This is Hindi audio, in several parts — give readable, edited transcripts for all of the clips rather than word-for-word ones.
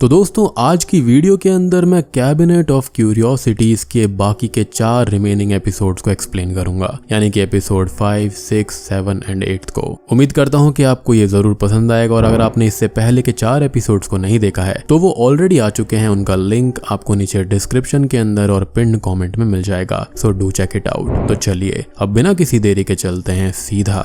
तो दोस्तों आज की वीडियो के अंदर मैं कैबिनेट ऑफ क्यूरियोसिटीज के बाकी के 4 रिमेनिंग एपिसोड्स को एक्सप्लेन करूंगा, यानी कि एपिसोड 5, 6, 7 एंड 8 को। उम्मीद करता हूं कि आपको ये जरूर पसंद आएगा और अगर आपने इससे पहले के 4 एपिसोड्स को नहीं देखा है तो वो ऑलरेडी आ चुके हैं। उनका लिंक आपको नीचे डिस्क्रिप्शन के अंदर और पिन कॉमेंट में मिल जाएगा, so do check it out. तो चलिए अब बिना किसी देरी के चलते हैं सीधा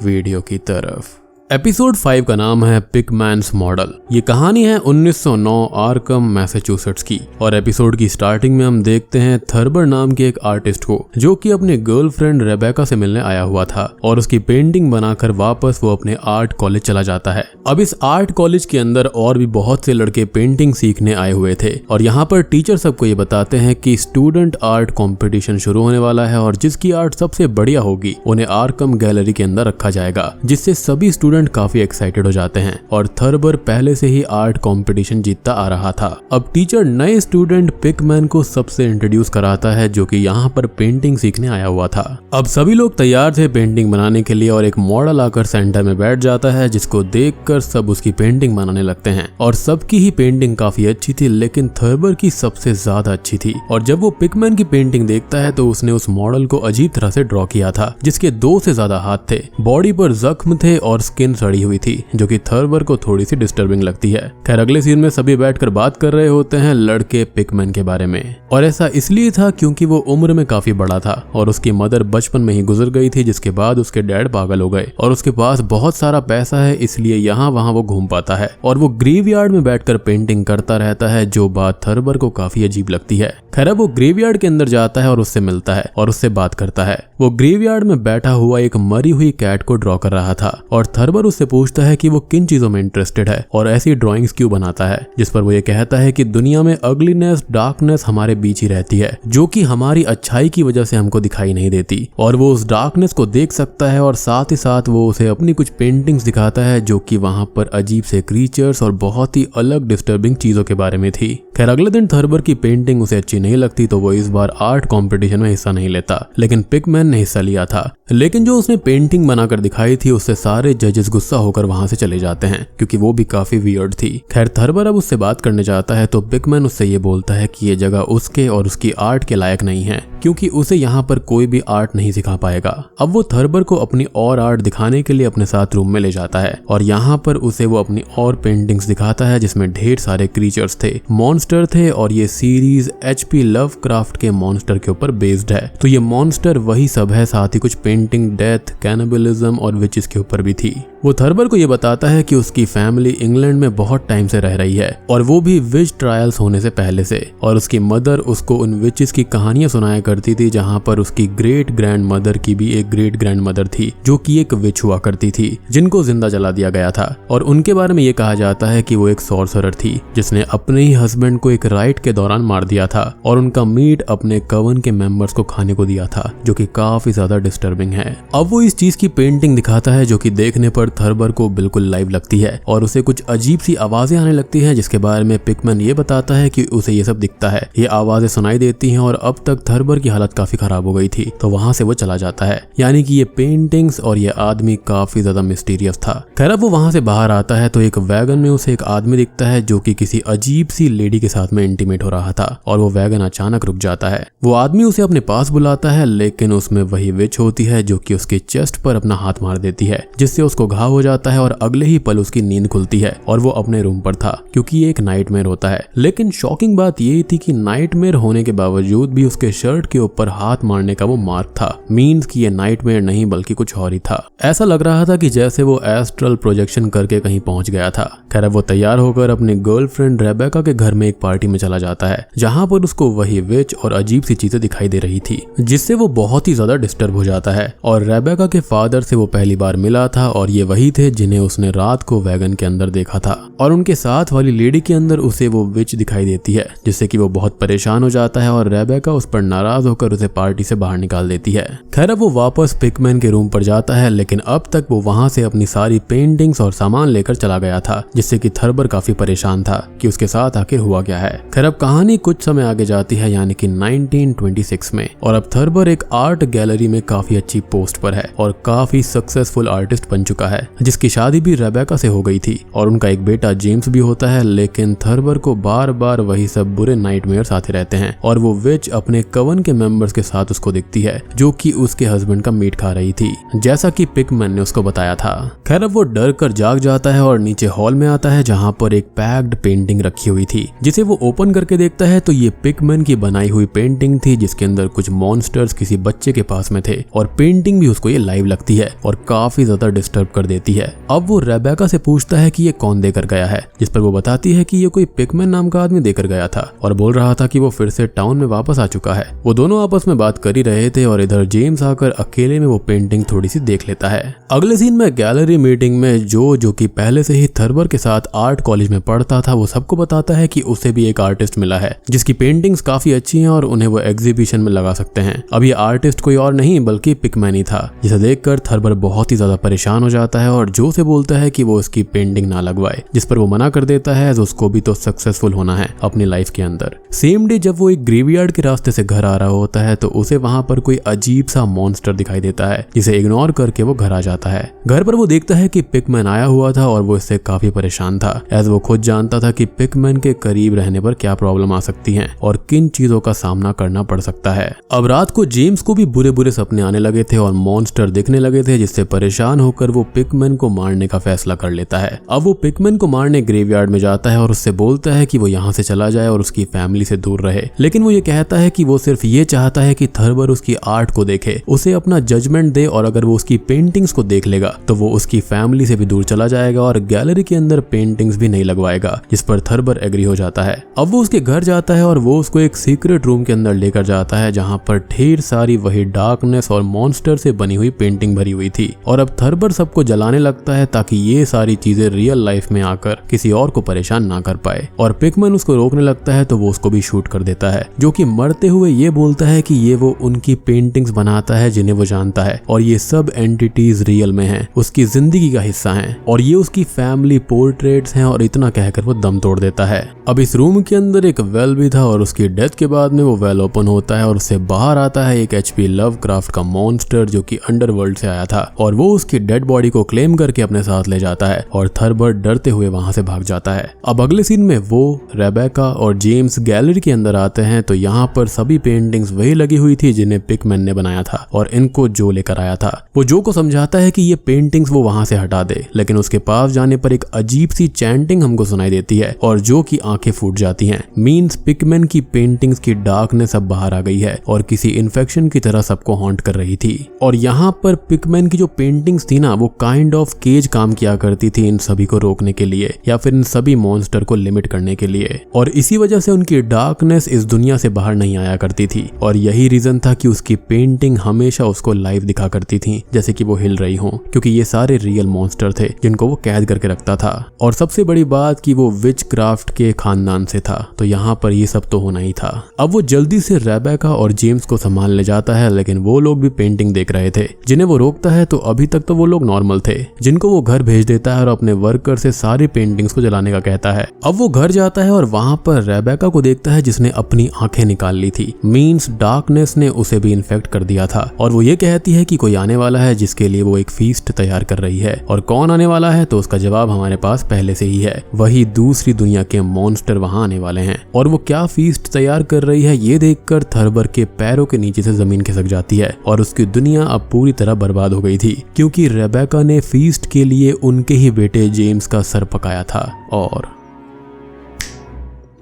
वीडियो की तरफ। एपिसोड 5 का नाम है पिकमैन्स मॉडल। ये कहानी है 1909 आर्कम मैसाचुसेट्स की और एपिसोड की स्टार्टिंग में हम देखते हैं थर्बर नाम के एक आर्टिस्ट को जो कि अपने गर्लफ्रेंड रेबेका से मिलने आया हुआ था और उसकी पेंटिंग बनाकर वापस वो अपने आर्ट कॉलेज चला जाता है। अब इस आर्ट कॉलेज के अंदर और भी बहुत से लड़के पेंटिंग सीखने आए हुए थे और यहाँ पर टीचर सबको ये बताते हैं कि स्टूडेंट आर्ट कॉम्पिटिशन शुरू होने वाला है और जिसकी आर्ट सबसे बढ़िया होगी उन्हें आर्कम गैलरी के अंदर रखा जाएगा, जिससे सभी स्टूडेंट काफी एक्साइटेड हो जाते हैं। और थर्बर पहले से ही आर्ट कंपटीशन जीतता आ रहा था। अब टीचर नए स्टूडेंट पिकमैन को सबसे इंट्रोड्यूस कराता है जो कि यहाँ पर पेंटिंग सीखने आया हुआ था। अब सभी लोग तैयार थे पेंटिंग बनाने के लिए और एक मॉडल आकर सेंटर में बैठ जाता है जिसको देखकर सब उसकी पेंटिंग बनाने लगते हैं और सबकी ही पेंटिंग काफी अच्छी थी, लेकिन थर्बर की सबसे ज्यादा अच्छी थी। और जब वो पिकमैन की पेंटिंग देखता है तो उसने उस मॉडल को अजीब तरह से ड्रॉ किया था जिसके 2 से ज्यादा हाथ थे, बॉडी पर जख्म थे और स्किन सड़ी हुई थी जो कि थर्बर को थोड़ी सी डिस्टर्बिंग लगती है। खैर अगले सीन में सभी बैठकर बात कर रहे होते हैं लड़के पिकमैन के बारे में और ऐसा इसलिए था क्योंकि वो उम्र में काफी बड़ा था और उसकी मदर बचपन में ही गुजर गई थी, जिसके बाद उसके डैड पागल हो गए और उसके पास बहुत सारा पैसा है, इसलिए यहाँ वहाँ वो घूम पाता है और वो ग्रेवयार्ड में बैठकर पेंटिंग करता रहता है, जो बात थर्बर को काफी अजीब लगती है। खैर अब वो ग्रेवयार्ड के अंदर जाता है और उससे मिलता है और उससे बात करता है। वो ग्रेवयार्ड में बैठा हुआ एक मरी हुई कैट को ड्रॉ कर रहा था और थर्बर उससे पूछता है कि वो किन चीजों में इंटरेस्टेड है और ऐसी ड्राइंग्स क्यों बनाता है, जिस पर वो ये कहता है कि दुनिया में अगलीनेस, डार्कनेस हमारे बीच ही रहती है जो कि हमारी अच्छाई की वजह से हमको दिखाई नहीं देती और वो उस डार्कनेस को देख सकता है और साथ ही साथ वो उसे अपनी कुछ पेंटिंग्स दिखाता है जो कि वहां पर अजीब से क्रीचर्स और बहुत ही अलग डिस्टर्बिंग चीजों के बारे में थी। खैर अगले दिन थर्बर की पेंटिंग उसे अच्छी नहीं लगती तो वो इस बार आर्ट कॉम्पिटिशन में हिस्सा नहीं लेता, लेकिन पिकमैन ने हिस्सा लिया था। लेकिन जो उसने पेंटिंग बनाकर दिखाई थी उससे सारे जजेस गुस्सा होकर वहां से चले जाते हैं क्योंकि वो भी काफी वियर्ड थी। खैर थर्बर अब उससे बात करने जाता है तो पिकमैन उससे ये बोलता है कि ये जगह उसके और उसकी आर्ट के लायक नहीं है क्योंकि उसे यहाँ पर कोई भी आर्ट नहीं सिखा पाएगा। अब वो थर्बर को अपनी और आर्ट दिखाने के लिए अपने साथ रूम में ले जाता है और यहाँ पर उसे वो अपनी और पेंटिंग्स दिखाता है जिसमें ढेर सारे क्रीचर्स थे, मॉन्स्टर थे और ये सीरीज HP लवक्राफ्ट के मॉन्स्टर के ऊपर बेस्ड है। तो ये मॉन्स्टर वही सब है, साथ ही कुछ पेंटिंग डेथ, कैनिबलिज्म और विचेस के ऊपर भी थी। वो थर्बर को ये बताता है कि उसकी फैमिली इंग्लैंड में बहुत टाइम से रह रही है और वो भी विच ट्रायल्स होने से पहले से, और उसकी मदर उसको उन विचेस की कहानियां सुनाया करती थी जहां पर उसकी ग्रेट ग्रैंड मदर की भी एक ग्रेट ग्रैंड मदर थी जो कि एक विच हुआ करती थी जिनको जिंदा जला दिया गया था। और उनके बारे में ये कहा जाता है कि वो एक सॉर्सरर थी जिसने अपने ही हस्बैंड को एक राइट के दौरान मार दिया था और उनका मीट अपने कवन के मेंबर्स को खाने को दिया था, जो कि काफी ज्यादा डिस्टर्बिंग है। अब वो इस चीज की पेंटिंग दिखाता है जो कि देखने पर थर्बर को बिल्कुल लाइव लगती है और उसे कुछ अजीब सी आवाजें आने लगती हैं, जिसके बारे में पिकमैन ये बताता है कि उसे ये सब दिखता है, ये आवाजें सुनाई देती हैं और अब तक थर्बर की हालत काफी खराब हो गई थी तो वहां से वो चला जाता है। यानी कि ये पेंटिंग्स और ये आदमी काफी ज्यादा मिस्टीरियस था। खैर अब वो वहां से बाहर आता है तो एक वैगन में उसे एक आदमी दिखता है जो कि किसी अजीब सी लेडी के साथ में इंटीमेट हो रहा था और वो वैगन अचानक रुक जाता है। वो आदमी उसे अपने पास बुलाता है लेकिन उसमें वही विच होती है जो कि उसके चेस्ट पर अपना हाथ मार देती है जिससे उसको घाव हो जाता है और अगले ही पल उसकी नींद खुलती है और वो अपने रूम पर था क्योंकि ये एक नाइटमेयर होता है। लेकिन शॉकिंग बात ये थी कि नाइटमेयर होने के बावजूद भी उसके शर्ट के ऊपर हाथ मारने का वो मार्क था, मीन्स कि ये नाइटमेयर नहीं बल्कि कुछ और ही था। ऐसा लग रहा था कि जैसे वो एस्ट्रल प्रोजेक्शन करके कहीं पहुंच गया था। खैर वो तैयार होकर अपनी गर्लफ्रेंड रेबेका के घर में एक पार्टी में चला जाता है जहां पर उसको वही विच और अजीब सी चीजें दिखाई दे रही थी जिससे वो बहुत ही ज्यादा डिस्टर्ब हो जाता है। और रेबेका के फादर से वो पहली बार मिला था और ये वही थे जिन्हें उसने रात को वैगन के अंदर देखा था और उनके साथ वाली लेडी के अंदर उसे वो विच दिखाई देती है जिससे कि वो बहुत परेशान हो जाता है और रेबेका उस पर नाराज होकर उसे पार्टी से बाहर निकाल देती है। खैर अब वो वापस पिकमैन के रूम पर जाता है लेकिन अब तक वो वहां से अपनी सारी पेंटिंग्स और सामान लेकर चला गया था जिससे कि थर्बर काफी परेशान था कि उसके साथ आखिर हुआ क्या है। खैर अब कहानी कुछ समय आगे जाती है यानी कि 1926 में और अब थर्बर एक आर्ट गैलरी में काफी अच्छी पोस्ट पर है और काफी सक्सेसफुल आर्टिस्ट बन चुका है। है जिसकी शादी भी रेबेका से हो गई थी और उनका एक बेटा जेम्स भी होता है। लेकिन थर्बर को बार बार वही सब बुरे नाइटमेयर्स आते रहते हैं और वो विच अपने कवन के मेंबर्स के साथ उसको दिखती है जो कि उसके हस्बैंड का मीट खा रही थी, जैसा कि पिकमैन ने उसको बताया था। खैर अब वो डर कर जाग जाता है और नीचे हॉल में आता है जहाँ पर एक पैक्ड पेंटिंग रखी हुई थी, जिसे वो ओपन करके देखता है तो ये पिकमैन की बनाई हुई पेंटिंग थी जिसके अंदर कुछ मॉन्स्टर्स किसी बच्चे के पास में थे और पेंटिंग भी उसको ये लाइव लगती है और काफी ज्यादा डिस्टर्ब कर देती है। अब वो रेबेका से पूछता है कि ये कौन देकर गया है, जिस पर वो बताती है कि ये कोई पिकमैन नाम का आदमी देकर गया था और बोल रहा था कि वो फिर से टाउन में वापस आ चुका है। वो दोनों आपस में बात कर ही रहे थे और इधर जेम्स आकर अकेले में वो पेंटिंग थोड़ी सी देख लेता है। अगले सीन में गैलरी मीटिंग में जो कि पहले से ही थर्बर के साथ आर्ट कॉलेज में पढ़ता था, वो सबको बताता है कि उसे भी एक आर्टिस्ट मिला है जिसकी पेंटिंग्स काफी अच्छी हैं और उन्हें वो एग्जीबिशन में लगा सकते हैं। अब ये आर्टिस्ट कोई और नहीं बल्कि पिकमैन ही था, जिसे देखकर थर्बर बहुत ही ज्यादा परेशान हो जाता है और जो से बोलता है कि वो उसकी पेंटिंग ना लगवाए, जिस पर वो मना कर देता है। उसको भी तो सक्सेसफुल होना है अपनी लाइफ के अंदर। सेम डे जब वो एक ग्रेवयार्ड के रास्ते से घर आ रहा होता है तो उसे वहां पर कोई अजीब सा मॉन्स्टर दिखाई देता है, जिसे इग्नोर करके वो घर आ जाता है। घर पर वो देखता है कि पिकमैन आया हुआ था और वो इससे काफी परेशान था, एज वो खुद जानता था कि पिकमैन के करीब रहने पर क्या प्रॉब्लम आ सकती है और किन चीजों का सामना करना पड़ सकता है। अब रात को जेम्स को भी बुरे बुरे सपने आने लगे थे और मॉन्स्टर दिखने लगे थे, जिससे परेशान होकर वो पिकमैन को मारने का फैसला कर लेता है। अब वो पिकमैन को मारने ग्रेवयार्ड में जाता है और उससे बोलता है कि वो यहाँ से चला जाए और उसकी फैमिली से दूर रहे, लेकिन वो ये कहता है कि वो सिर्फ ये चाहता है कि थर्बर उसकी आर्ट को देखे, उसे अपना जजमेंट दे और अगर वो उसकी पेंटिंग्स को देख लेगा तो वो उसकी फैमिली से भी दूर चला जाएगा और गैलरी के अंदर पेंटिंग्स भी नहीं लगवाएगा, जिस पर थर्बर एग्री हो जाता है। अब वो उसके घर जाता है और वो उसको एक सीक्रेट रूम के अंदर लेकर जाता है जहाँ पर ढेर सारी वही डार्कनेस और मॉन्स्टर से बनी हुई पेंटिंग भरी हुई थी और अब थर्बर सबको जलाने लगता है ताकि ये सारी चीजें रियल लाइफ में आकर किसी और को परेशान ना कर पाए। और पिकमैन उसको रोकने लगता है तो वो उसको भी शूट कर देता है, जो कि मरते हुए ये बोलता है कि ये वो उनकी पेंटिंग्स बनाता है जिन्हें वो जानता है और ये सब एंटिटीज रियल में हैं, उसकी जिंदगी का हिस्सा हैं और ये उसकी फैमिली पोर्ट्रेट्स हैं और इतना कहकर वो दम तोड़ देता है। अब इस रूम के अंदर एक वेल भी था और उसकी डेथ के बाद में वो वेल ओपन होता है और उससे बाहर आता है एक HP लवक्राफ्ट का मॉन्स्टर जो कि अंडरवर्ल्ड से आया था और वो उसकी डेड बॉडी को क्लेम करके अपने साथ ले जाता है और थर्बर डरते हुए वहां से भाग जाता है। अब अगले सीन में वो, रेबेका और जेम्स गैलरी के अंदर आते हैं तो यहाँ पर सभी पेंटिंग्स वही लगी हुई थी जिन्हें पिकमैन ने बनाया था और इनको जो लेकर आया था। वो जो को समझाता है कि ये पेंटिंग्स वो वहां से हटा दे, लेकिन उसके पास जाने पर एक अजीब सी चैंटिंग हमको सुनाई देती है और जो की आंखें फूट जाती हैं। मींस पिकमैन की पेंटिंग्स की डार्कनेस अब बाहर आ गई है और किसी इन्फेक्शन की तरह सबको हॉन्ट कर रही थी। और यहाँ पर पिकमैन की जो पेंटिंग्स थी ना, वो काइंड ऑफ केज काम किया करती थी इन सभी को रोकने के लिए या फिर इन सभी मॉन्स्टर को लिमिट करने के लिए, और इसी वजह से उनकी डार्कनेस इस दुनिया से बाहर नहीं आया करती थी और यही रीजन था कि उसकी पेंटिंग हमेशा उसको लाइव दिखा करती थी जैसे कि वो हिल रही हो, क्योंकि ये सारे रियल मॉन्स्टर थे जिनको वो कैद करके रखता था। और सबसे बड़ी बात कि वो विच क्राफ्ट के खानदान से था, तो यहाँ पर ये सब तो होना ही था। अब वो जल्दी से रेबेका और जेम्स को संभाल ले जाता है, लेकिन वो लोग भी पेंटिंग देख रहे थे जिन्हें वो रोकता है। तो अभी तक तो वो लोग नॉर्मल थे, जिनको वो घर भेज देता है और अपने वर्कर से सारी पेंटिंग्स को जलाने का कहता है। अब वो घर जाता है और वहां पर रेबेका को देखता है जिसने अपनी आंखें निकाल ली थी। मींस डार्कनेस ने उसे भी इन्फेक्ट कर दिया था और वो ये कहती है कि कोई आने वाला है जिसके लिए वो एक फीस्ट तैयार कर रही है। और कौन आने वाला है, तो उसका जवाब हमारे पास पहले से ही है, वही दूसरी दुनिया के मॉन्स्टर वहां आने वाले हैं। और वो क्या फीस्ट तैयार कर रही है ये देखकर थर्बर के पैरों के नीचे से जमीन खिसक जाती है और उसकी दुनिया अब पूरी तरह बर्बाद हो गई थी, क्योंकि रेबेका ने फीस्ट के लिए उनके ही बेटे जेम्स का सर पकाया था। और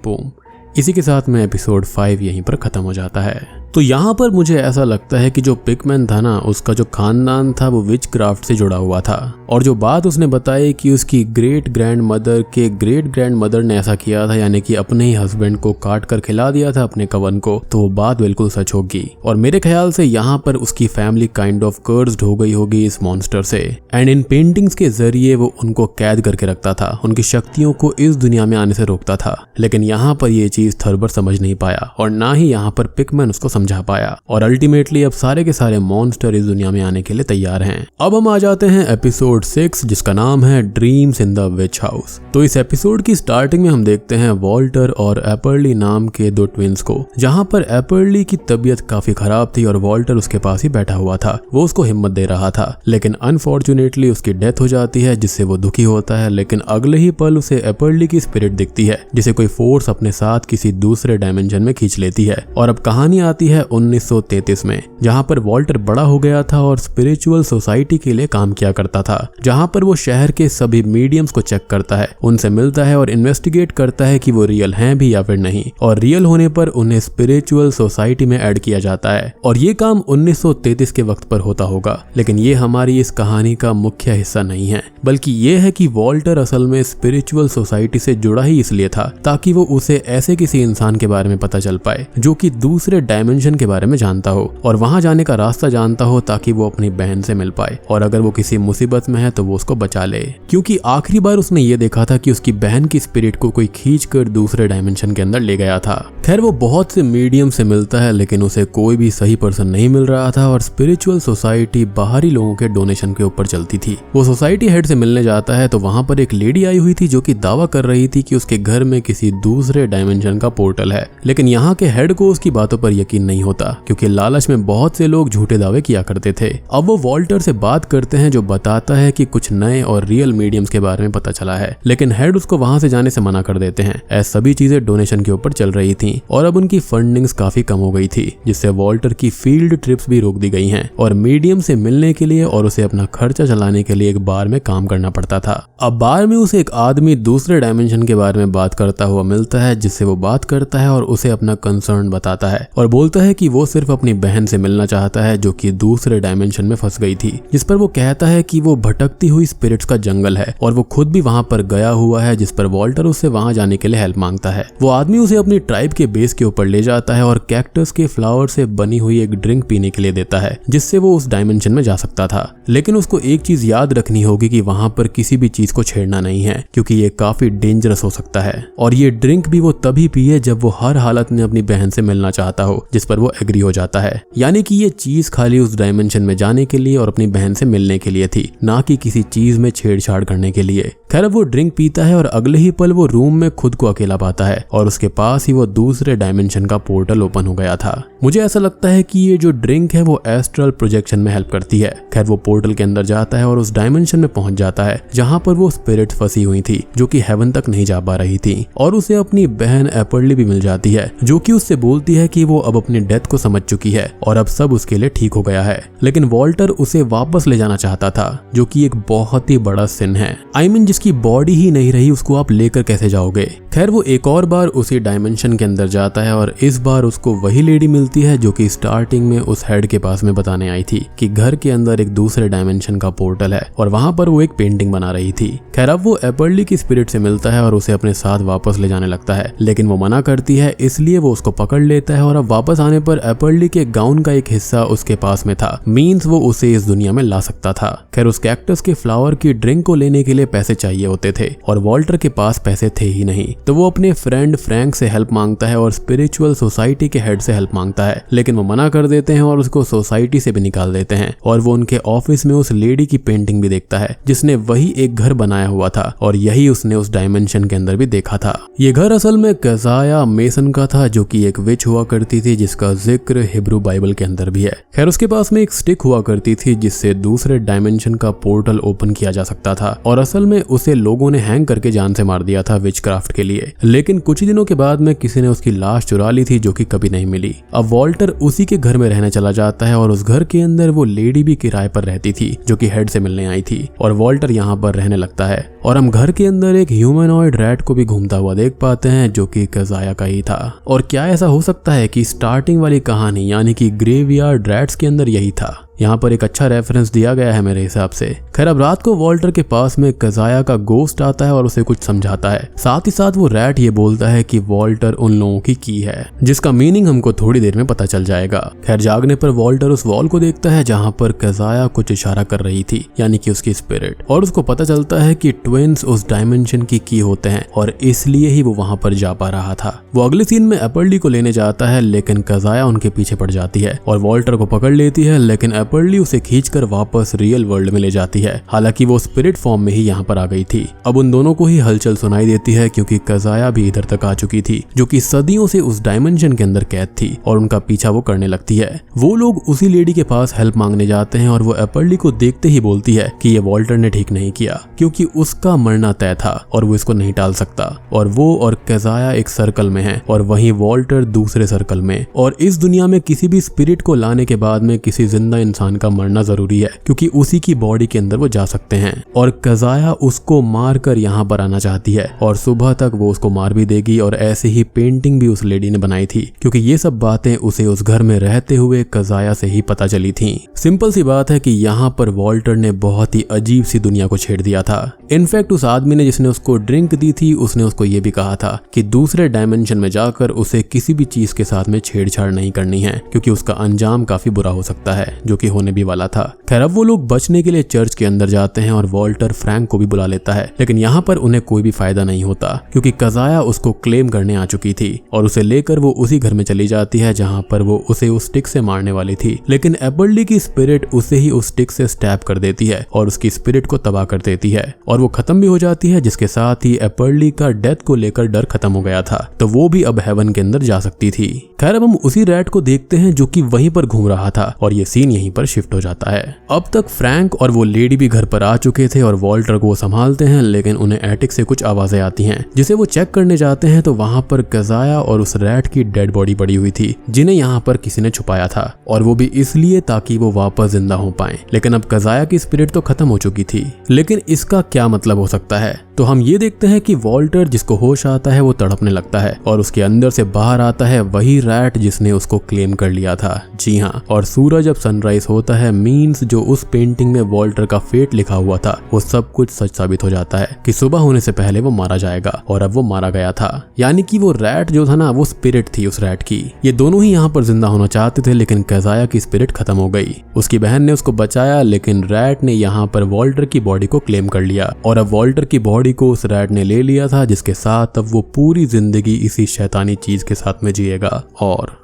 बूम, इसी के साथ में एपिसोड 5 यहीं पर खत्म हो जाता है। तो यहाँ पर मुझे ऐसा लगता है कि जो पिकमैन था ना, उसका जो खानदान था वो विच क्राफ्ट से जुड़ा हुआ था, और जो बात उसने बताई कि उसकी ग्रेट ग्रैंड मदर के ग्रेट ग्रैंड मदर ने ऐसा किया था, यानी कि अपने ही हस्बैंड को काट कर खिला दिया था अपने कवन को, तो वो बात बिल्कुल सच होगी। और मेरे ख्याल से यहाँ पर उसकी फैमिली काइंड ऑफ कर्स्ड हो गई होगी इस मॉन्स्टर से, एंड इन पेंटिंग्स के जरिए वो उनको कैद करके रखता था, उनकी शक्तियों को इस दुनिया में आने से रोकता था। लेकिन यहाँ पर ये चीज थर्बर समझ नहीं पाया और ना ही यहाँ पर पिकमैन उसको समझा पाया और अल्टीमेटली अब सारे के सारे मॉन्स्टर इस दुनिया में आने के लिए तैयार हैं। अब हम आ जाते हैं एपिसोड 6 जिसका नाम है dreams in the which house. तो इस एपिसोड की स्टार्टिंग में हम देखते हैं वॉल्टर और एपर्ली नाम के दो ट्विंस को, जहां पर एपर्ली की तबीयत काफी खराब थी और वॉल्टर उसके पास ही बैठा हुआ था। वो उसको हिम्मत दे रहा था, लेकिन अनफॉर्चुनेटली उसकी डेथ हो जाती है जिससे वो दुखी होता है। लेकिन अगले ही पल उसे एपर्ली की स्पिरिट दिखती है जिसे कोई फोर्स अपने साथ किसी दूसरे डायमेंशन में खींच लेती है। और अब कहानी आती है 1933 में, जहां पर वॉल्टर बड़ा हो गया था और स्पिरिचुअल सोसाइटी के लिए काम किया करता था, जहां पर वो शहर के सभी मीडियम्स को चेक करता है, उनसे मिलता है और इन्वेस्टिगेट करता है कि वो रियल हैं भी या फिर नहीं, और रियल होने पर उन्हें स्पिरिचुअल सोसाइटी में ऐड किया जाता है। और ये काम 1933 के वक्त पर होता होगा, लेकिन ये हमारी इस कहानी का मुख्य हिस्सा नहीं है, बल्कि ये है कि वॉल्टर असल में स्पिरिचुअल सोसाइटी से जुड़ा ही इसलिए था ताकि वो उसे ऐसे किसी इंसान के बारे में पता चल पाए जो कि दूसरे डायमेंशन के बारे में जानता हो और वहां जाने का रास्ता जानता हो, ताकि वो अपनी बहन से मिल पाए और अगर वो किसी मुसीबत में है तो वो उसको बचा ले। क्योंकि आखिरी बार उसने ये देखा था कि उसकी बहन की स्पिरिट को कोई खींचकर दूसरे डायमेंशन के अंदर ले गया था। खैर वो बहुत से मीडियम से मिलता है, लेकिन उसे कोई भी सही पर्सन नहीं मिल रहा था और स्पिरिचुअल सोसाइटी बाहरी लोगों के डोनेशन के ऊपर चलती थी। वो सोसाइटी हेड से मिलने जाता है तो वहां पर एक लेडी आई हुई थी जो कि दावा कर रही थी कि उसके घर में किसी दूसरे डायमेंशन का पोर्टल है, लेकिन यहाँ के हेड को उसकी बातों पर यकीन नहीं होता क्योंकि लालच में बहुत से लोग झूठे दावे किया करते थे। अब वो वॉल्टर से बात करते हैं जो बताता है कि कुछ नए और रियल मीडियम्स के बारे में पता चला है, लेकिन हेड उसको वहां से जाने से मना कर देते हैं। ऐसी सभी चीजें डोनेशन के ऊपर चल रही थी और अब उनकी फंडिंग्स काफी कम हो गई थी, जिससे वॉल्टर की फील्ड ट्रिप्स भी रोक दी गई हैं और मीडियम से मिलने के लिए और उसे अपना खर्चा चलाने के लिए एक बार में काम करना पड़ता था। अब बार में उसे एक आदमी दूसरे डायमेंशन के बारे में बात करता हुआ मिलता है, जिससे वो बात करता है और उसे अपना कंसर्न बताता है और बोलता है कि वो सिर्फ अपनी बहन से मिलना चाहता है जो कि दूसरे डायमेंशन में फंस गई थी, जिस पर वो कहता है कि वो भटकती हुई स्पिरिट्स का जंगल है और वो खुद भी वहां पर गया हुआ है, जिस पर वॉल्टर उससे वहां जाने के लिए हेल्प मांगता है। वो आदमी उसे अपनी ट्राइब के बेस के ऊपर ले जाता है और कैक्टस के फ्लावर से बनी हुई एक ड्रिंक पीने के लिए देता है, जिससे वो उस डायमेंशन में जा सकता था। लेकिन उसको एक चीज याद रखनी होगी कि वहां पर किसी भी चीज को छेड़ना नहीं है क्योंकि ये काफी डेंजरस हो सकता है। और ये ड्रिंक भी वो तभी पिए जब वो हर हालत में अपनी बहन से मिलना चाहता हो, जिस पर वो एग्री हो जाता है। यानी कि ये चीज खाली उस डायमेंशन में जाने के लिए और अपनी बहन से मिलने के लिए थी, ना कि किसी चीज में छेड़छाड़ करने के लिए। खैर वो ड्रिंक पीता है और अगले ही पल वो रूम में खुद को अकेला पाता है और उसके पास ही वो दूसरे डायमेंशन का पोर्टल ओपन हो गया था। मुझे ऐसा लगता है कि ये जो ड्रिंक है वो एस्ट्रल प्रोजेक्शन में हेल्प करती है। खैर वो पोर्टल के अंदर जाता है और उस डायमेंशन में पहुंच जाता है जहां पर वो स्पिरिट फंसी हुई थी जो कि हेवन तक नहीं जा पा रही थी, और उसे अपनी बहन एपर्ली भी मिल जाती है जो कि उससे बोलती है कि वो अब अपनी डेथ को समझ चुकी है और अब सब उसके लिए ठीक हो गया है। लेकिन वॉल्टर उसे वापस ले जाना चाहता था, जो कि एक बहुत ही बड़ा सिन है। आई मीन जिसकी बॉडी ही नहीं रही उसको आप लेकर कैसे जाओगे। खैर वो एक और बार उसी डायमेंशन के अंदर जाता है और इस बार उसको वही लेडी मिलती है जो कि स्टार्टिंग में उस हेड के पास में बताने आई थी कि घर के अंदर एक दूसरे डायमेंशन का पोर्टल है और वहां पर वो एक पेंटिंग बना रही थी। खैर अब वो एपर्ली की स्पिरिट से मिलता है और उसे अपने साथ वापस ले जाने लगता है, लेकिन वो मना करती है, इसलिए वो उसको पकड़ लेता है और अब वापस आने पर एपर्ली के गाउन का एक हिस्सा उसके पास में था, मींस वो उसे इस दुनिया में ला सकता था। खैर उस कैक्टस के फ्लावर की ड्रिंक को लेने के लिए पैसे चाहिए होते थे और वॉल्टर के पास पैसे थे ही नहीं, तो वो अपने फ्रेंड फ्रैंक से हेल्प मांगता है और स्पिरिचुअल सोसाइटी के हेड से हेल्प मांगता है, लेकिन वो मना कर देते हैं और उसको सोसाइटी से भी निकाल देते हैं। और वो उनके ऑफिस में उस लेडी की पेंटिंग भी देखता है जिसने वही एक घर बनाया हुआ था और यही उसने उस डायमेंशन के अंदर भी देखा था। ये घर असल में कज़ाया मेसन का था जो कि एक विच हुआ करती थी जिसका जिक्र हिब्रू बाइबल के अंदर भी है। खैर उसके पास में एक स्टिक हुआ करती थी जिससे दूसरे डायमेंशन का पोर्टल ओपन किया जा सकता था और असल में उसे लोगों ने हैंग करके जान से मार दिया था विचक्राफ्ट के लिए, लेकिन कुछ दिनों के बाद में किसी ने उसकी लाश चुरा ली थी जो कि कभी नहीं मिली। अब वॉल्टर उसी के घर में रहने चला जाता है और उस घर के अंदर वो लेडी भी किराए पर रहती थी जो कि हेड से मिलने आई थी और वॉल्टर यहाँ पर रहने लगता है और हम घर के अंदर एक ह्यूमनॉइड रैट को भी घूमता हुआ देख पाते हैं जो कि कज़ाया का ही था। और क्या ऐसा हो सकता है कि स्टार्टिंग वाली कहानी यानी कि ग्रेवयार्ड रैट्स के अंदर यही था, यहाँ पर एक अच्छा रेफरेंस दिया गया है मेरे हिसाब से। खैर अब रात को वॉल्टर के पास में कजाया का गोस्ट आता है और उसे कुछ समझाता है। साथ ही साथ वो रैट ये बोलता है कि वॉल्टर उन लोगों की की है, जिसका मीनिंग हमको थोड़ी देर में पता चल जाएगा। खैर जागने पर वॉल्टर उस वॉल को देखता है जहाँ पर कजाया कुछ इशारा कर रही थी, यानी कि उसकी स्पिरिट, और उसको पता चलता है कि ट्विंस उस डायमेंशन की होते हैं और इसलिए ही वो वहां पर जा पा रहा था। वो अगले सीन में एपर्ली को लेने जाता है, लेकिन कजाया उनके पीछे पड़ जाती है और वॉल्टर को पकड़ लेती है, लेकिन एपर्ली उसे खींचकर वापस रियल वर्ल्ड में ले जाती है। हालांकि वो स्पिरिट फॉर्म में ही यहाँ पर आ गई थी। अब उन दोनों को ही हलचल सुनाई देती है क्योंकि कजाया भी इधर तक आ चुकी थी, जो कि सदियों से उस डायमेंशन के अंदर कैद थी, और उनका पीछा वो करने लगती है। वो लोग उसी लेडी के पास हेल्प मांगने जाते हैं और वो एपर्ली को देखते ही बोलती है कि ये वॉल्टर ने ठीक नहीं किया, क्योंकि उसका मरना तय था और वो इसको नहीं टाल सकता। और वो और कजाया एक सर्कल में है और वहीं वॉल्टर दूसरे सर्कल में, और इस दुनिया में किसी भी स्पिरिट को लाने के बाद में किसी जिंदा इंसान का मरना जरूरी है, क्योंकि उसी की बॉडी के अंदर वो जा सकते हैं। और कजाया उसको मार कर यहाँ पर आना चाहती है और सुबह तक वो उसको मार भी देगी, और ऐसे ही पेंटिंग भी उस लेडी ने बनाई थी, क्योंकि ये सब बातें उसे उस घर में रहते हुए कजाया से ही पता चली थी। सिंपल सी बात है कि यहाँ पर वॉल्टर ने बहुत ही अजीब सी दुनिया को छेड़ दिया था। इनफैक्ट उस आदमी ने जिसने उसको ड्रिंक दी थी, उसने उसको ये भी कहा था कि दूसरे डायमेंशन में जाकर उसे किसी भी चीज के साथ में छेड़छाड़ नहीं करनी है, क्योंकि उसका अंजाम काफी बुरा हो सकता है, जो कि होने भी वाला था। खैर अब वो लोग बचने के लिए चर्च के अंदर जाते हैं और वॉल्टर फ्रैंक को भी बुला लेता है, लेकिन यहाँ पर उन्हें कोई भी फायदा नहीं होता, क्योंकि कजाया उसको क्लेम करने आ चुकी थी और उसे लेकर वो उसी घर में चली जाती है जहाँ पर वो उसे उस स्टिक से मारने वाली थी। लेकिन एपर्ली की स्पिरिट उसे ही उस स्टिक से स्टैब कर देती है और उसकी स्पिरिट को तबाह कर देती है, और वो खत्म भी हो जाती है, जिसके साथ ही एपर्ली का डेथ को लेकर डर खत्म हो गया था, तो वो भी अब हेवन के अंदर जा सकती थी। खैर अब हम उसी रैट को देखते हैं जो कि वहीं पर घूम रहा था, और ये सीन यहीं पर शिफ्ट हो जाता है। अब तक फ्रैंक और वो लेडी भी घर पर आ चुके थे और वॉल्टर को संभालते हैं, लेकिन उन्हें एटिक से कुछ आवाजें आती हैं, जिसे वो चेक करने जाते हैं तो वहां पर कजाया और उस रैट की डेड बॉडी पड़ी हुई थी, जिन्हें यहाँ पर किसी ने छुपाया था, और वो भी इसलिए ताकि वो वापस जिंदा हो पाए। लेकिन अब कजाया की स्पिरिट तो खत्म हो चुकी थी। लेकिन इसका क्या मतलब हो सकता है? तो हम ये देखते हैं कि वॉल्टर जिसको होश आता है वो तड़पने लगता है, और उसके अंदर से बाहर आता है वही रैट जिसने उसको क्लेम कर लिया था। जी हाँ, और सूरज अब सनराइज होता है, मीन्स जो उस पेंटिंग में वॉल्टर का फेट लिखा हुआ था वो सब कुछ सच साबित हो जाता है कि सुबह होने से पहले वो मारा जाएगा, और अब वो मारा गया था। यानी कि वो रैट जो था ना, वो स्पिरिट थी उस रैट की। ये दोनों ही यहाँ पर जिंदा होना चाहते थे, लेकिन कजाया की स्पिरिट खत्म हो गई। उसकी बहन ने उसको बचाया, लेकिन रैट ने यहाँ पर वॉल्टर की बॉडी को क्लेम कर लिया, और अब वॉल्टर की बॉडी को उस रैट ने ले लिया था, जिसके साथ अब वो पूरी जिंदगी इसी शैतानी चीज के साथ में जिएगा। और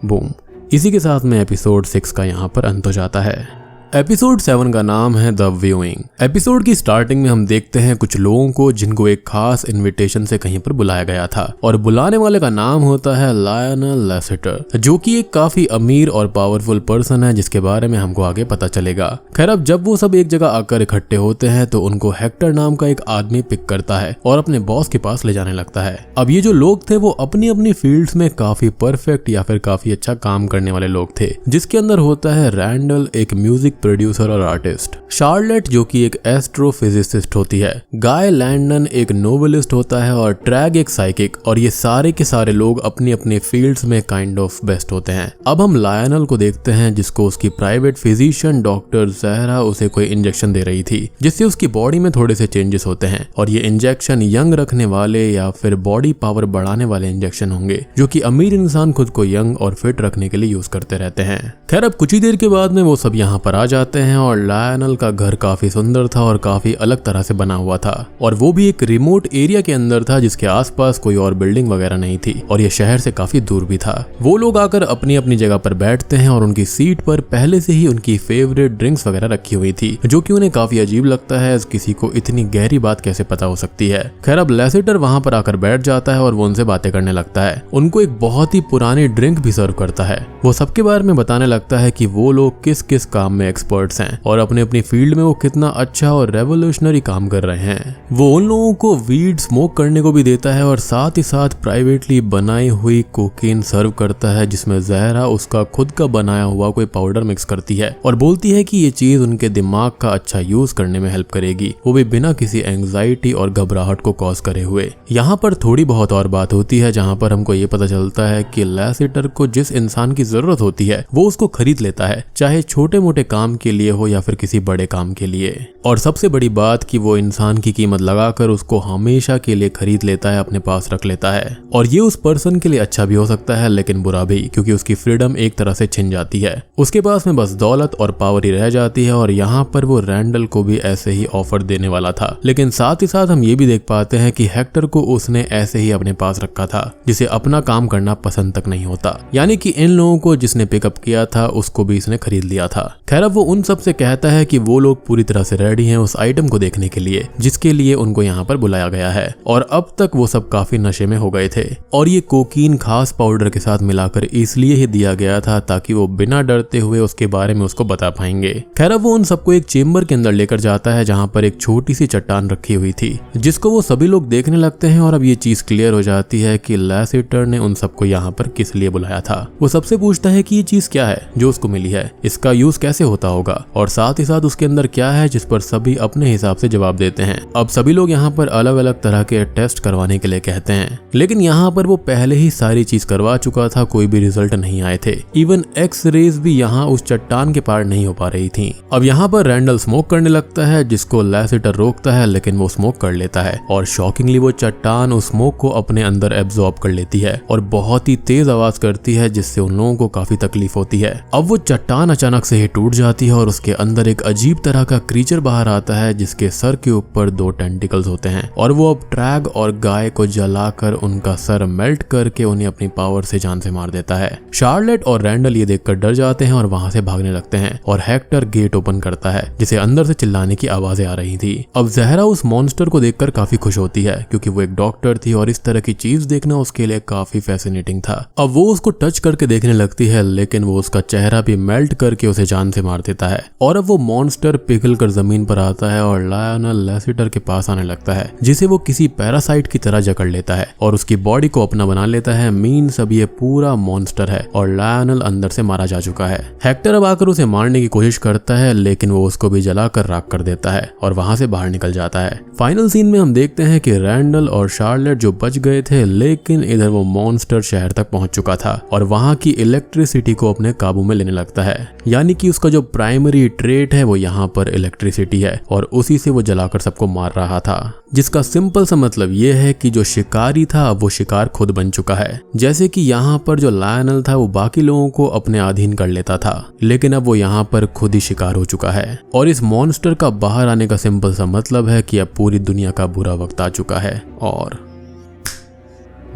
बूम, इसी के साथ में एपिसोड 6 का यहाँ पर अंत हो जाता है। एपिसोड 7 का नाम है द व्यूइंग। एपिसोड की स्टार्टिंग में हम देखते हैं कुछ लोगों को जिनको एक खास इनविटेशन से कहीं पर बुलाया गया था, और बुलाने वाले का नाम होता है लायनल लेसेटर, जो कि एक काफी अमीर और पावरफुल पर्सन है, जिसके बारे में हमको आगे पता चलेगा। खैर अब जब वो सब एक जगह आकर इकट्ठे होते हैं तो उनको हेक्टर नाम का एक आदमी पिक करता है और अपने बॉस के पास ले जाने लगता है। अब ये जो लोग थे वो अपनी अपनी फील्ड्स में काफी परफेक्ट या फिर काफी अच्छा काम करने वाले लोग थे, जिसके अंदर होता है रैंडल एक म्यूजिक प्रोड्यूसर और आर्टिस्ट, शार्लेट जो कि एक एस्ट्रोफिजिसिस्ट होती है, गाय लैंडन एक नोवेलिस्ट होता है, और ट्रैग एक साइकिक, और ये सारे के सारे लोग अपनी अपने फील्ड्स में काइंड ऑफ बेस्ट होते हैं। अब हम लायनल को देखते हैं, जिसको उसकी प्राइवेट फिजिशियन डॉक्टर जहरा उसे कोई इंजेक्शन दे रही थी, जिससे उसकी बॉडी में थोड़े से चेंजेस होते हैं, और ये इंजेक्शन यंग रखने वाले या फिर बॉडी पावर बढ़ाने वाले इंजेक्शन होंगे, जो कि अमीर इंसान खुद को यंग और फिट रखने के लिए यूज करते रहते हैं। खैर अब कुछ ही देर के बाद में वो सब यहाँ पर आ जाते हैं, और लायनल का घर काफी सुंदर था और काफी अलग तरह से बना हुआ था, और वो भी एक रिमोट एरिया के अंदर था, जिसके आसपास कोई और बिल्डिंग वगैरह नहीं थी, और ये शहर से काफी दूर भी था। वो लोग आकर अपनी अपनी जगह पर बैठते हैं, और उनकी सीट पर पहले से ही उनकी फेवरेट ड्रिंक्स वगैरह रखी हुई थी, जो कि उन्हें काफी अजीब लगता है, किसी को इतनी गहरी बात कैसे पता हो सकती है। खैर अब लेसेटर वहां पर आकर बैठ जाता है और वो उनसे बातें करने लगता है। उनको एक बहुत ही पुरानी ड्रिंक भी सर्व करता है। वो सबके बारे में बताने लगता है कि वो लोग किस किस काम में एक्सपर्ट्स हैं और अपने अपनी फील्ड में वो कितना अच्छा और रेवोल्यूशनरी काम कर रहे हैं। वो उन लोगों को वीड स्मोक करने को भी देता है और साथ ही साथ प्राइवेटली बनाई हुई कोकीन सर्व करता है, जिसमें जहरा उसका खुद का बनाया हुआ कोई पाउडर मिक्स करती है और बोलती है कि ये चीज उनके दिमाग का अच्छा यूज करने में हेल्प करेगी, वो भी बिना किसी एंग्जाइटी और घबराहट को कॉज करे हुए। यहाँ पर थोड़ी बहुत और बात होती है जहाँ पर हमको ये पता चलता है कि लैसेटर को जिस इंसान की जरूरत होती है वो उसको खरीद लेता है, चाहे छोटे मोटे काम के लिए हो या फिर किसी बड़े काम के लिए। और सबसे बड़ी बात कि वो इंसान की कीमत लगाकर उसको हमेशा के लिए खरीद लेता है, अपने पास रख लेता है। और ये उस पर्सन के लिए अच्छा भी हो सकता है लेकिन बुरा भी, क्योंकि उसकी फ्रीडम एक तरह से छिन जाती है। उसके पास में बस दौलत और पावर ही रह जाती है। और यहाँ पर वो रैंडल को भी ऐसे ही ऑफर देने वाला था, लेकिन साथ ही साथ हम ये भी देख पाते हैं कि हेक्टर को उसने ऐसे ही अपने पास रखा था, जिसे अपना काम करना पसंद तक नहीं होता। यानी कि इन लोगों को जिसने पिकअप किया था उसको भी इसने खरीद लिया था। खैर अब वो उन सब से कहता है कि वो लोग पूरी तरह से रेडी हैं उस आइटम को देखने के लिए जिसके लिए उनको यहाँ पर बुलाया गया है। और अब तक वो सब काफी नशे में हो गए थे और ये कोकीन खास पाउडर के साथ मिलाकर इसलिए ही दिया गया था ताकि वो बिना डरते हुए उसके बारे में उसको बता पाएंगे। खैर अब वो उन सबको एक चेम्बर के अंदर लेकर जाता है जहाँ पर एक छोटी सी चट्टान रखी हुई थी, जिसको वो सभी लोग देखने लगते हैं। और अब ये चीज क्लियर हो जाती है कि लैसेटर ने उन सबको यहाँ पर किस लिए बुलाया था। वो सबसे पूछता है कि ये चीज क्या है जो उसको मिली है, इसका यूज कैसे होता होगा और साथ ही साथ उसके अंदर क्या है, जिस पर सभी अपने हिसाब से जवाब देते हैं। अब सभी लोग यहाँ पर अलग अलग तरह के टेस्ट करवाने के लिए कहते हैं, लेकिन यहाँ पर वो पहले ही सारी चीज करवा चुका था, कोई भी रिजल्ट नहीं आए थे। इवन एक्स रेज भी यहाँ उस चट्टान के पार नहीं हो पा रही थी। अब यहाँ पर रैंडल स्मोक करने लगता है, जिसको लैसेटर रोकता है, लेकिन वो स्मोक कर लेता है और शॉकिंगली वो चट्टान उस स्मोक को अपने अंदर एब्जॉर्ब कर लेती है और बहुत ही तेज आवाज करती है, जिससे उन लोगों को काफी तकलीफ होती है। अब वो चट्टान अचानक से ही टूट जाती है और उसके अंदर एक अजीब तरह का क्रीचर बाहर आता है, जिसके सर के ऊपर 2 टेंटिकल्स होते हैं और वो अब ट्रैग और गाय को जलाकर उनका सर मेल्ट करके उन्हें अपनी पावर से जान से मार देता है। शार्लेट और रैंडल ये देखकर डर जाते हैं और वहां से भागने लगते हैं और हेक्टर गेट ओपन करता है, जिसे अंदर से चिल्लाने की आवाजें आ रही थी। अब जहरा उस मॉन्स्टर को देखकर काफी खुश होती है, क्योंकि वो एक डॉक्टर थी और इस तरह की चीज देखना उसके लिए काफी फैसिनेटिंग था। अब वो उसको टच करके देखने लगती है, लेकिन वो उसका चेहरा भी मेल्ट करके उसे जान से मार देता है। और अब वो मॉन्स्टर पिघल कर जमीन पर आता है और लायनल लैसेटर के पास आने लगता है, जिसे वो किसी पैरासाइट की तरह जकड़ लेता है और उसकी बॉडी को अपना बना लेता है। मीन्स अब ये पूरा मॉन्स्टर है और लायनल अंदर से मारा जा चुका है। हेक्टर अब आकर उसे मारने की कोशिश करता है, लेकिन वो उसको भी जलाकर राख कर देता है और वहां से बाहर निकल जाता है। फाइनल सीन में हम देखते हैं कि रैंडल और शार्लेट जो बच गए थे, लेकिन इधर वो मॉन्स्टर शहर तक पहुंच चुका था और वहां की इलेक्ट्रिसिटी को अपने काबू में लेने लगता है। यानी कि उसका जो प्राइमरी ट्रेट है वो यहाँ पर इलेक्ट्रिसिटी है और उसी से वो जलाकर सबको मार रहा था, जिसका सिंपल सा मतलब ये है कि जो शिकारी था वो शिकार खुद बन चुका है। जैसे कि यहाँ पर जो लायनल था वो बाकी लोगों को अपने अधीन कर लेता था, लेकिन अब वो यहाँ पर खुद ही शिकार हो चुका है। और इस मॉन्स्टर का बाहर आने का सिंपल सा मतलब है कि अब पूरी दुनिया का बुरा वक्त आ चुका है। और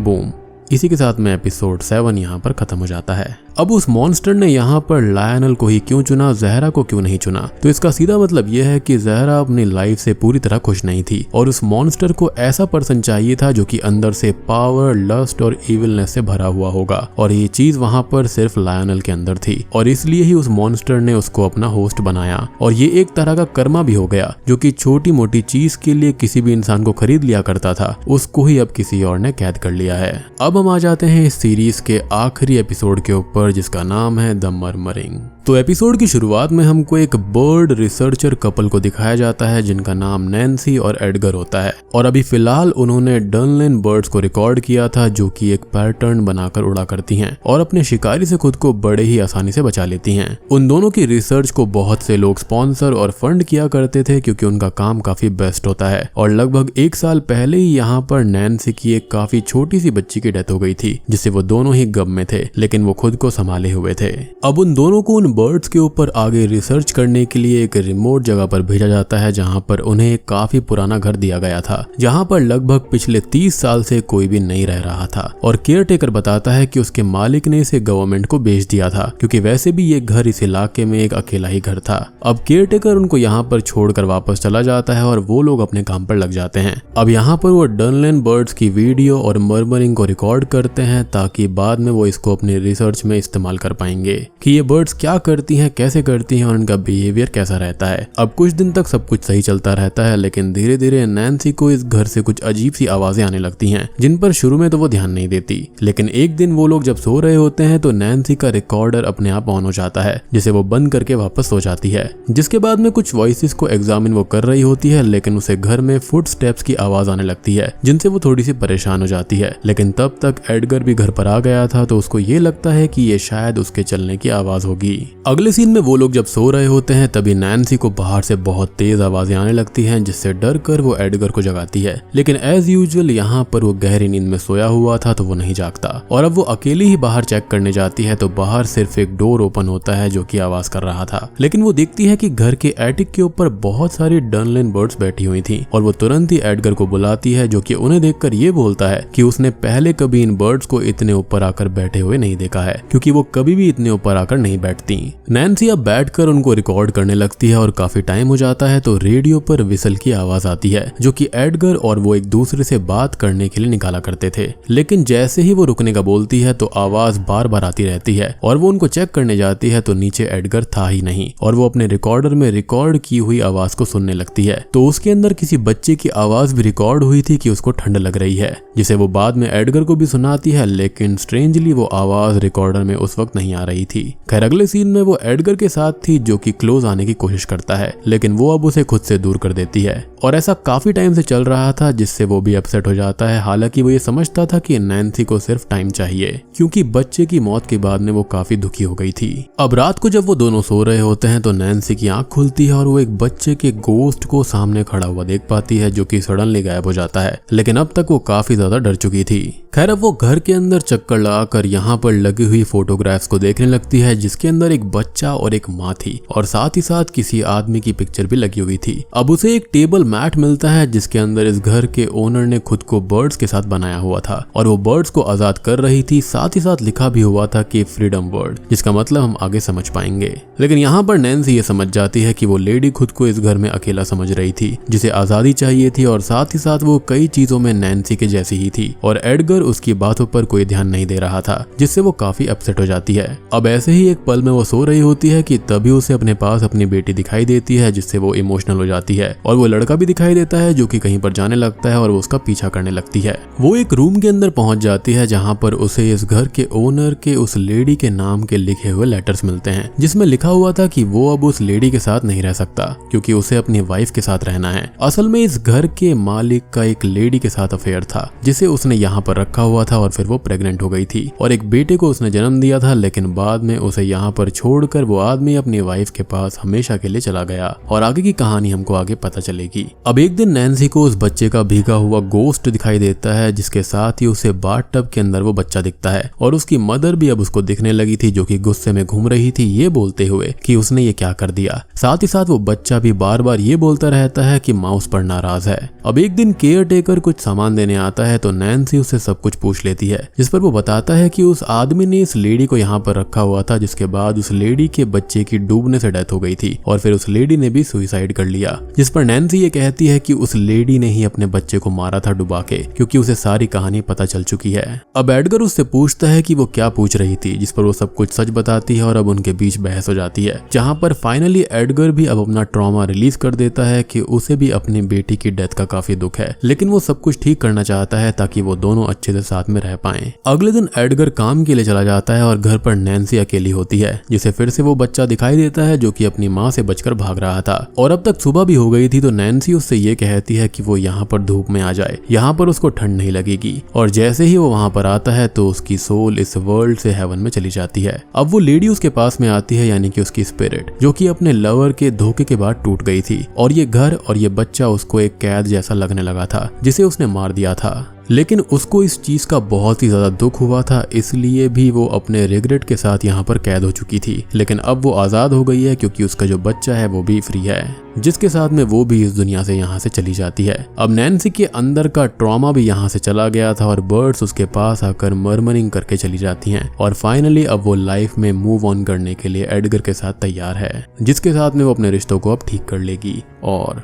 बूम, इसी के साथ में एपिसोड 7 यहाँ पर खत्म हो जाता है। अब उस मॉन्स्टर ने यहाँ पर लायनल को ही क्यों चुना, जहरा को क्यों नहीं चुना? तो इसका सीधा मतलब यह है कि जहरा अपनी लाइफ से पूरी तरह खुश नहीं थी और उस मॉन्स्टर को ऐसा पर्सन चाहिए था जो कि अंदर से पावर, लस्ट और इविलनेस से भरा हुआ होगा, और ये चीज वहां पर सिर्फ लायनल के अंदर थी और इसलिए ही उस मॉन्स्टर ने उसको अपना होस्ट बनाया। और ये एक तरह का कर्मा भी हो गया, जो कि छोटी मोटी चीज के लिए किसी भी इंसान को खरीद लिया करता था, उसको ही अब किसी और ने कैद कर लिया है। अब हम आ जाते हैं इस सीरीज के आखिरी एपिसोड के ऊपर, जिसका नाम है द मर्मरिंग। तो एपिसोड की शुरुआत में हमको एक बर्ड रिसर्चर कपल को दिखाया जाता है, जिनका नाम नैन्सी और एडगर होता है। और अभी फिलहाल उन्होंने डनलिन बर्ड्स को रिकॉर्ड किया था, जो कि एक पैटर्न बनाकर उड़ा करती हैं और अपने शिकारी से खुद को बड़े ही आसानी से बचा लेती हैं। उन दोनों की रिसर्च को बहुत से लोग स्पॉन्सर और फंड किया करते थे, क्योंकि उनका काम काफी बेस्ट होता है। और लगभग 1 साल पहले ही यहाँ पर नैन्सी की एक काफी छोटी सी बच्ची की डेथ हो गई थी, जिससे वो दोनों ही गम में थे, लेकिन वो खुद को संभाले हुए थे। अब उन दोनों को बर्ड्स के ऊपर आगे रिसर्च करने के लिए एक रिमोट जगह पर भेजा जाता है, जहां पर उन्हें एक काफी पुराना घर दिया गया था, जहां पर लगभग पिछले 30 साल से कोई भी नहीं रह रहा था। और केयरटेकर बताता है कि उसके मालिक ने इसे गवर्नमेंट को बेच दिया था, क्योंकि वैसे भी ये घर इस इलाके में एक अकेला ही घर था। अब केयरटेकर उनको यहाँ पर छोड़कर वापस चला जाता है और वो लोग अपने काम पर लग जाते हैं। अब यहाँ पर वो डनलिन बर्ड्स की वीडियो और मर्मरिंग को रिकॉर्ड करते हैं, ताकि बाद में वो इसको अपनी रिसर्च में इस्तेमाल कर पाएंगे कि ये बर्ड्स क्या करती हैं, कैसे करती हैं और उनका बिहेवियर कैसा रहता है। अब कुछ दिन तक सब कुछ सही चलता रहता है, लेकिन धीरे धीरे नैन्सी को इस घर से कुछ अजीब सी आवाजें आने लगती हैं, जिन पर शुरू में तो वो ध्यान नहीं देती। लेकिन एक दिन वो लोग जब सो रहे होते हैं तो नैन्सी का रिकॉर्डर अपने आप ऑन हो जाता है, जिसे वो बंद करके वापस सो जाती है। जिसके बाद में कुछ वॉइसेस को एग्जामिन वो कर रही होती है, लेकिन उसे घर में फुट स्टेप्स की आवाज आने लगती है, जिनसे वो थोड़ी सी परेशान हो जाती है। लेकिन तब तक एडगर भी घर पर आ गया था, तो उसको ये लगता है कि ये शायद उसके चलने की आवाज होगी। अगले सीन में वो लोग जब सो रहे होते हैं तभी नैन्सी को बाहर से बहुत तेज आवाजें आने लगती हैं, जिससे डर कर वो एडगर को जगाती है। लेकिन एज यूजुअल यहाँ पर वो गहरी नींद में सोया हुआ था, तो वो नहीं जागता और अब वो अकेली ही बाहर चेक करने जाती है, तो बाहर सिर्फ एक डोर ओपन होता है जो कि आवाज कर रहा था। लेकिन वो देखती है कि घर के एटिक के ऊपर बहुत सारी डनलिन बर्ड्स बैठी हुई थी और वो तुरंत ही एडगर को बुलाती है, जो कि उन्हें देखकर ये बोलता है कि उसने पहले कभी इन बर्ड्स को इतने ऊपर आकर बैठे हुए नहीं देखा है, क्योंकि वो कभी भी इतने ऊपर आकर नहीं बैठती। नैन्सी अब बैठकर उनको रिकॉर्ड करने लगती है और काफी टाइम हो जाता है, तो रेडियो पर विसल की आवाज आती है, जो कि एडगर और वो एक दूसरे से बात करने के लिए निकाला करते थे। लेकिन जैसे ही वो रुकने का बोलती है तो आवाज बार बार आती रहती है और वो उनको चेक करने जाती है, तो नीचे एडगर था ही नहीं और वो अपने रिकॉर्डर में रिकॉर्ड की हुई आवाज को सुनने लगती है। तो उसके अंदर किसी बच्चे की आवाज भी रिकॉर्ड हुई थी कि उसको ठंड लग रही है, जिसे वो बाद में एडगर को भी सुनाती है। लेकिन स्ट्रेंजली वो आवाज रिकॉर्डर में उस वक्त नहीं आ रही थी। खैर अगले सीन में वो एडगर के साथ थी, जो कि क्लोज आने की कोशिश करता है, लेकिन वो अब उसे खुद से दूर कर देती है और ऐसा काफी टाइम से चल रहा था, जिससे वो भी अपसेट हो जाता है। हालांकि वो ये समझता था कि नैन्सी को सिर्फ टाइम चाहिए, क्योंकि बच्चे की मौत के बाद में वो काफी दुखी हो गई थी। अब रात को जब वो दोनों सो रहे होते हैं तो नैन्सी की आंख खुलती है और वो एक बच्चे के गोस्ट को सामने खड़ा हुआ देख पाती है, जो कि सडनली गायब हो जाता है। लेकिन अब तक वो काफी ज्यादा डर चुकी थी। खैर अब वो घर के अंदर चक्कर लगाकर यहाँ पर लगी हुई फोटोग्राफ्स को देखने लगती है, जिसके अंदर एक बच्चा और एक माँ थी और साथ ही साथ किसी आदमी की पिक्चर भी लगी हुई थी। अब उसे एक टेबल मैट मिलता है, जिसके अंदर इस घर के ओनर ने खुद को बर्ड्स के साथ बनाया हुआ था और वो बर्ड्स को आजाद कर रही थी। साथ ही साथ लिखा भी हुआ था कि फ्रीडम बर्ड, जिसका मतलब हम आगे समझ पाएंगे। लेकिन यहाँ पर नैन्सी ये समझ जाती है कि वो लेडी खुद को इस घर में अकेला समझ रही थी, जिसे आजादी चाहिए थी और साथ ही साथ वो कई चीजों में नैन्सी के जैसी ही थी और एडगर उसकी बातों पर कोई ध्यान नहीं दे रहा था, जिससे वो काफी अपसेट हो जाती है। अब ऐसे ही एक पल में वो सो रही होती है कि तभी उसे अपने पास अपनी बेटी दिखाई देती है, जिससे वो इमोशनल हो जाती है और वो लड़का भी दिखाई देता है, जो कि कहीं पर जाने लगता है और वो उसका पीछा करने लगती है। वो एक रूम के अंदर पहुंच जाती है, जहाँ पर उसे इस घर के ओनर के उस लेडी के नाम के लिखे हुए लेटर्स मिलते हैं, जिसमें लिखा हुआ था कि वो अब उस लेडी के साथ नहीं रह सकता, क्योंकि उसे अपनी वाइफ के साथ रहना है। असल में इस घर के मालिक का एक लेडी के साथ अफेयर था, जिसे उसने यहाँ पर रखा हुआ था और फिर वो प्रेग्नेंट हो गई थी और एक बेटे को उसने जन्म दिया था। लेकिन बाद में उसे यहाँ पर छोड़कर वो आदमी अपनी वाइफ के पास हमेशा के लिए चला गया और आगे की कहानी हमको आगे पता चलेगी। अब एक दिन नैन्सी को उस बच्चे का भीगा हुआ गोश्त दिखाई देता है, जिसके साथ ही उसे बाथटब के अंदर वो बच्चा दिखता है और उसकी मदर भी अब उसको दिखने लगी थी, जो कि गुस्से में घूम रही थी, ये बोलते हुए कि उसने ये क्या कर दिया। साथ ही साथ वो बच्चा भी बार बार ये बोलता रहता है कि माँ उस पर नाराज है। अब एक दिन केयर टेकर कुछ सामान देने आता है, तो नैन्सी उससे सब कुछ पूछ लेती है, जिस पर वो बताता है कि उस आदमी ने इस लेडी को यहाँ पर रखा हुआ था, जिसके बाद उस लेडी के बच्चे की डूबने से डेथ हो गई थी और फिर उस लेडी ने भी सुसाइड कर लिया। जिस पर नैन्सी ये कहती है कि उस लेडी ने ही अपने बच्चे को मारा था डुबा के, क्योंकि उसे सारी कहानी पता चल चुकी है। अब एडगर उससे पूछता है कि वो क्या पूछ रही थी, जिस पर वो सब कुछ सच बताती है और अब उनके बीच बहस हो जाती है, जहाँ पर फाइनली एडगर भी अब अपना ट्रॉमा रिलीज कर देता है कि उसे भी अपनी बेटी की डेथ का काफी दुख है, लेकिन वो सब कुछ ठीक करना चाहता है ताकि वो दोनों अच्छे से साथ में रह पाएं। अगले दिन एडगर काम के लिए चला जाता है और घर पर नैन्सी अकेली होती है, जिसे फिर से वो बच्चा दिखाई देता है, जो कि अपनी माँ से बचकर भाग रहा था और अब तक सुबह भी हो गई थी। तो नैन्सी उससे ये कहती है कि वो यहाँ पर धूप में आ जाए, यहाँ पर उसको ठंड नहीं लगेगी। और जैसे ही वो वहाँ पर आता है तो उसकी सोल इस वर्ल्ड से हेवन में चली जाती है। अब वो लेडी उसके पास में आती है, यानी कि उसकी स्पिरिट, जो कि अपने लवर के धोखे के बाद टूट गई थी और ये घर और ये बच्चा उसको एक कैद जैसा लगने लगा था, जिसे उसने मार दिया था। लेकिन उसको इस चीज का बहुत ही ज्यादा दुख हुआ था, इसलिए भी वो अपने रिग्रेट के साथ यहाँ पर कैद हो चुकी थी। लेकिन अब वो आजाद हो गई है, क्योंकि उसका जो बच्चा है वो भी फ्री है, जिसके साथ में वो भी इस दुनिया से यहाँ से चली जाती है। अब नैन्सी के अंदर का ट्रॉमा भी यहाँ से चला गया था और बर्ड्स उसके पास आकर मर्मरिंग करके चली जाती हैं और फाइनली अब वो लाइफ में मूव ऑन करने के लिए एडगर के साथ तैयार है, जिसके साथ में वो अपने रिश्तों को अब ठीक कर लेगी। और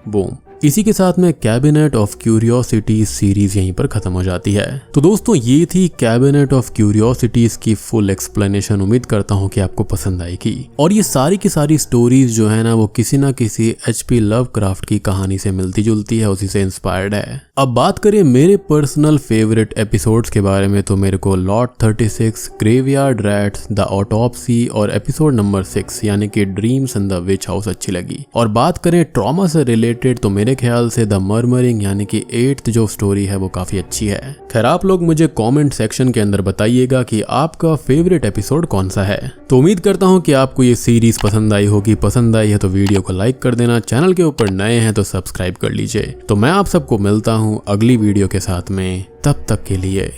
बूम। इसी के साथ में कैबिनेट ऑफ क्यूरियोसिटीज सीरीज यहीं पर खत्म हो जाती है। तो दोस्तों ये थी कैबिनेट ऑफ क्यूरियोसिटीज की फुल एक्सप्लेनेशन। उम्मीद करता हूँ कि आपको पसंद आएगी। और ये सारी की सारी स्टोरीज जो है ना वो किसी ना किसी HP लवक्राफ्ट की कहानी से मिलती जुलती है, उसी से इंस्पायर्ड है। अब बात करें मेरे पर्सनल फेवरेट एपिसोड्स के बारे में तो मेरे को lot 36, graveyard rats, the autopsy और एपिसोड नंबर 6 यानी कि dreams in the which house अच्छी लगी। और बात करें ट्रॉमा से रिलेटेड तो मेरे ख्याल से द मर्मरिंग यानी कि 8th जो स्टोरी है वो काफी अच्छी है। खैर आप लोग मुझे कमेंट सेक्शन के अंदर बताइएगा कि आपका फेवरेट एपिसोड कौन सा है। तो उम्मीद करता हूँ कि आपको ये सीरीज पसंद आई होगी। पसंद आई है तो वीडियो को लाइक कर देना, चैनल के ऊपर नए हैं तो सब्सक्राइब कर लीजिए। तो मैं आप सबको मिलता हूँ अगली वीडियो के साथ में, तब तक के लिए